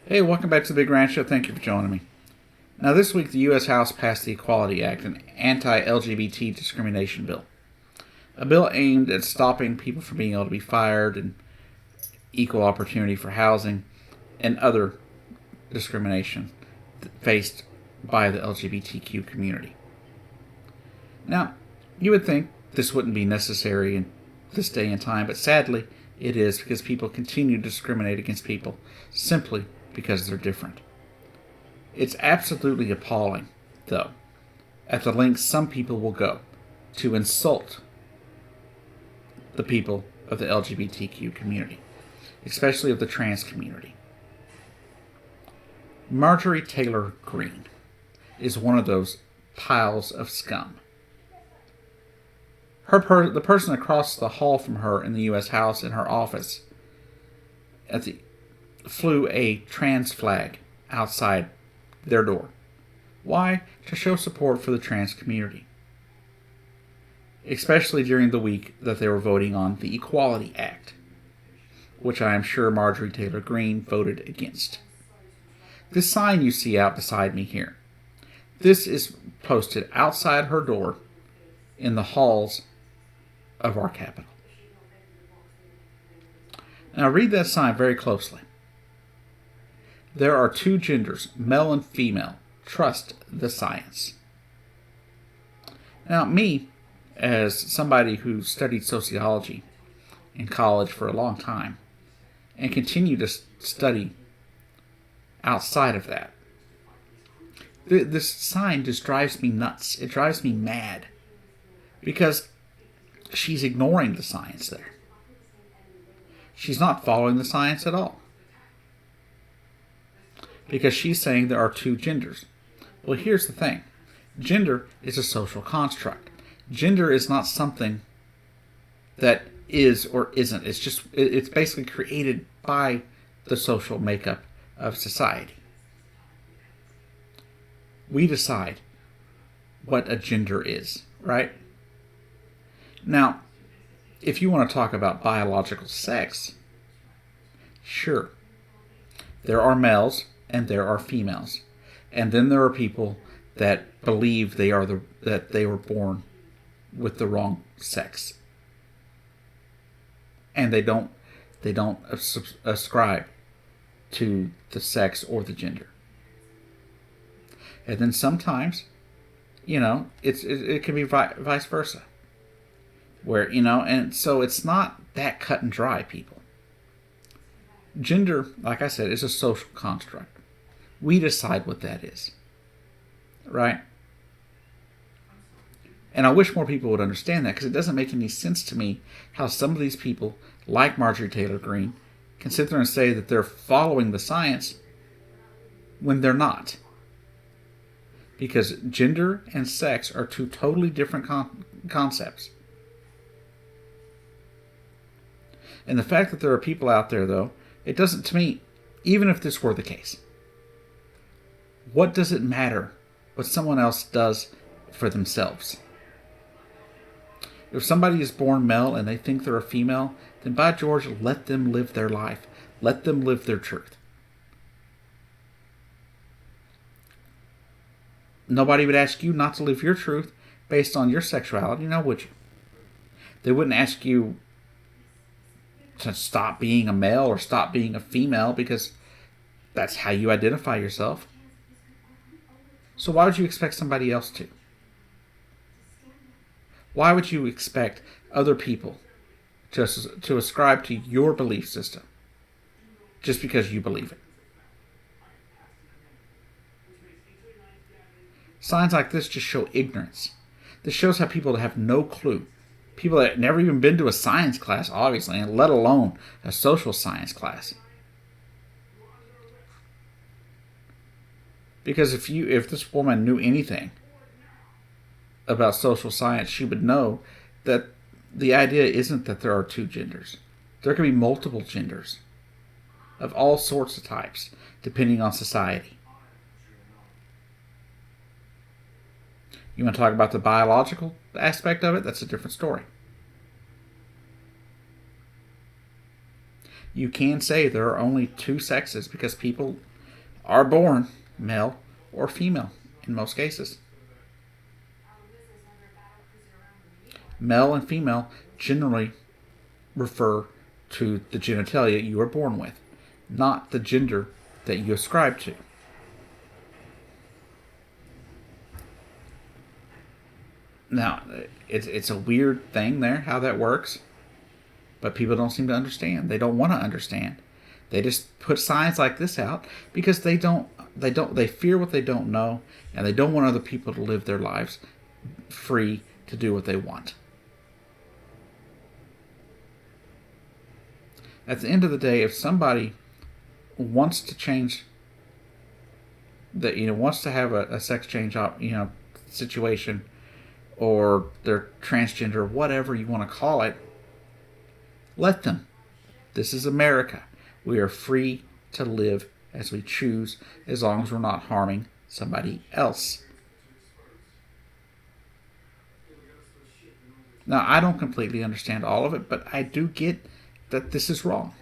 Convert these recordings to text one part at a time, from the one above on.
Hey, welcome back to the Big Ranch Show. Thank you for joining me. Now, this week, the U.S. House passed the Equality Act, an anti-LGBT discrimination bill. A bill aimed at stopping people from being able to be fired and equal opportunity for housing and other discrimination faced by the LGBTQ community. Now, you would think this wouldn't be necessary in this day and time, but sadly, it is because people continue to discriminate against people simply because they're different. It's absolutely appalling, though, at the lengths some people will go to insult the people of the LGBTQ community, especially of the trans community. Marjorie Taylor Greene is one of those piles of scum. The person across the hall from her in the U.S. House in her office flew a trans flag outside their door. Why? To show support for the trans community. Especially during the week that they were voting on the Equality Act, which I am sure Marjorie Taylor Greene voted against. This sign you see out beside me here, this is posted outside her door in the halls of our Capitol. Now read that sign very closely. There are two genders, male and female. Trust the science. Now, me, as somebody who studied sociology in college for a long time and continue to study outside of that, this sign just drives me nuts. It drives me mad because she's ignoring the science there. She's not following the science at all. Because she's saying there are two genders. Well, here's the thing. Gender is a social construct. Gender is not something that is or isn't. It's basically created by the social makeup of society. We decide what a gender is, right? Now, if you want to talk about biological sex, sure. There are males and there are females. And then there are people that believe that they were born with the wrong sex. And they don't ascribe to the sex or the gender. And then sometimes, it can be vice versa. Where, and so it's not that cut and dry, people. Gender, like I said, is a social construct. We decide what that is. Right? And I wish more people would understand that, because it doesn't make any sense to me how some of these people, like Marjorie Taylor Greene, can sit there and say that they're following the science when they're not. Because gender and sex are two totally different concepts. And the fact that there are people out there, though, it doesn't, to me, even if this were the case, what does it matter what someone else does for themselves? If somebody is born male and they think they're a female, then by George, let them live their life. Let them live their truth. Nobody would ask you not to live your truth based on your sexuality, now would you? They wouldn't ask you to stop being a male or stop being a female because that's how you identify yourself. So why would you expect somebody else to? Why would you expect other people to ascribe to your belief system just because you believe it? Signs like this just show ignorance. This shows how people have no clue. People that never even been to a science class, obviously, and let alone a social science class. Because if this woman knew anything about social science, she would know that the idea isn't that there are two genders. There can be multiple genders of all sorts of types, depending on society. You want to talk about the biological aspect of it? That's a different story. You can say there are only two sexes because people are born male or female in most cases. Male and female generally refer to the genitalia you were born with, not the gender that you ascribe to. Now, it's a weird thing there, how that works, but people don't seem to understand. They don't want to understand. They just put signs like this out because they fear what they don't know, and they don't want other people to live their lives free to do what they want. At the end of the day, if somebody wants to change wants to have a sex change situation, or they're transgender, whatever you want to call it, let them. This is America. We are free to live as we choose, as long as we're not harming somebody else. Now, I don't completely understand all of it, but I do get that this is wrong.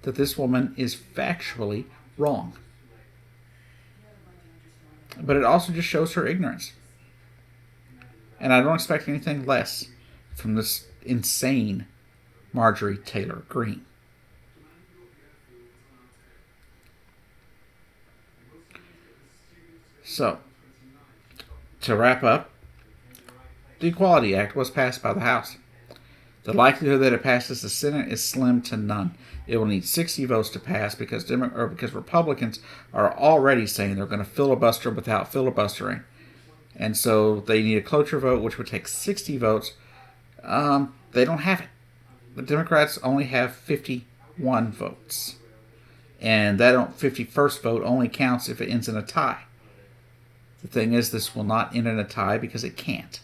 That this woman is factually wrong. But it also just shows her ignorance. And I don't expect anything less from this insane Marjorie Taylor Greene. So, to wrap up, the Equality Act was passed by the House. The likelihood that it passes the Senate is slim to none. It will need 60 votes to pass because Republicans are already saying they're going to filibuster without filibustering. And so they need a cloture vote, which would take 60 votes. They don't have it. The Democrats only have 51 votes. And that 51st vote only counts if it ends in a tie. The thing is, this will not end in a tie because it can't.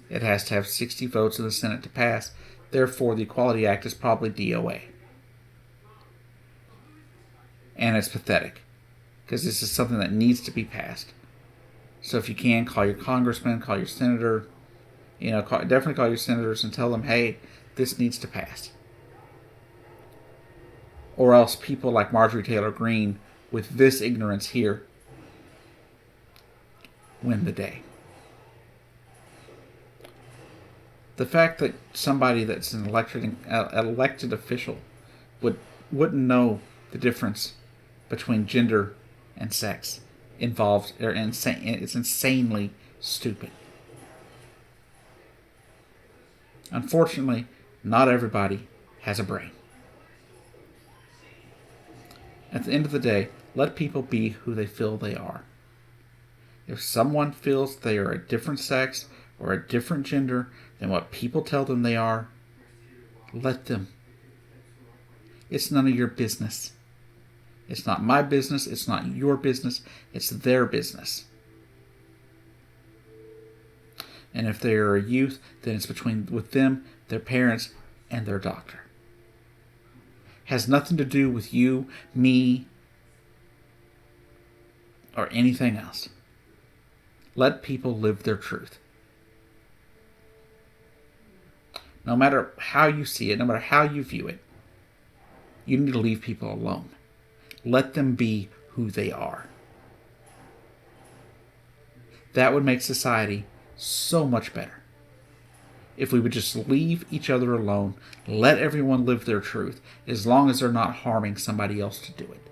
It has to have 60 votes in the Senate to pass. Therefore, the Equality Act is probably DOA. And it's pathetic, because this is something that needs to be passed. So if you can, call your congressman, call your senator, definitely call your senators and tell them, hey, this needs to pass. Or else people like Marjorie Taylor Greene, with this ignorance here, win the day. The fact that somebody that's an elected official wouldn't know the difference between gender and sex it's insanely stupid. Unfortunately, not everybody has a brain. At the end of the day, let people be who they feel they are. If someone feels they are a different sex or a different gender than what people tell them they are, let them. It's none of your business. It's not my business. It's not your business. It's their business. And if they are a youth, then it's with them, their parents, and their doctor. Has nothing to do with you, me, or anything else. Let people live their truth. No matter how you see it, no matter how you view it, you need to leave people alone. Let them be who they are. That would make society so much better. If we would just leave each other alone, let everyone live their truth, as long as they're not harming somebody else to do it.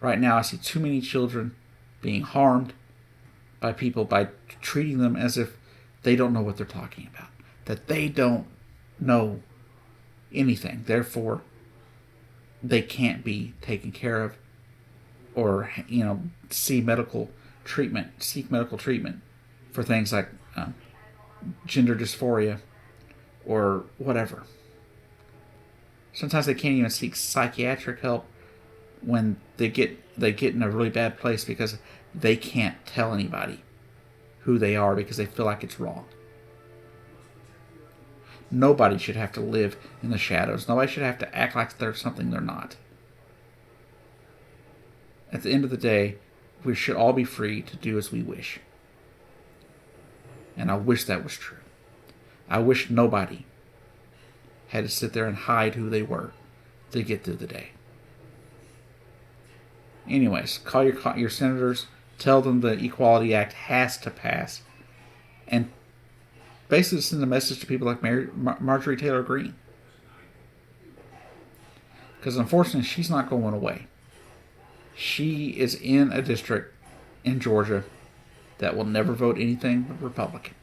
Right now, I see too many children being harmed by people by treating them as if they don't know what they're talking about, that they don't know anything. Therefore, they can't be taken care of or, seek medical treatment for things like gender dysphoria or whatever. Sometimes they can't even seek psychiatric help when they get in a really bad place because they can't tell anybody who they are because they feel like it's wrong. Nobody should have to live in the shadows. Nobody should have to act like they're something they're not. At the end of the day, we should all be free to do as we wish. And I wish that was true. I wish nobody had to sit there and hide who they were to get through the day. Anyways, call your senators, tell them the Equality Act has to pass, and basically send a message to people like Marjorie Taylor Greene. Because unfortunately, she's not going away. She is in a district in Georgia that will never vote anything but Republican.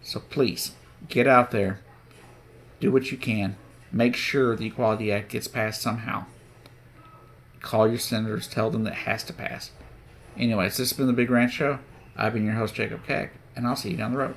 So please, get out there, do what you can, make sure the Equality Act gets passed somehow. Call your senators, tell them that it has to pass. Anyways, this has been the Big Rant Show. I've been your host, Jacob Keck, and I'll see you down the road.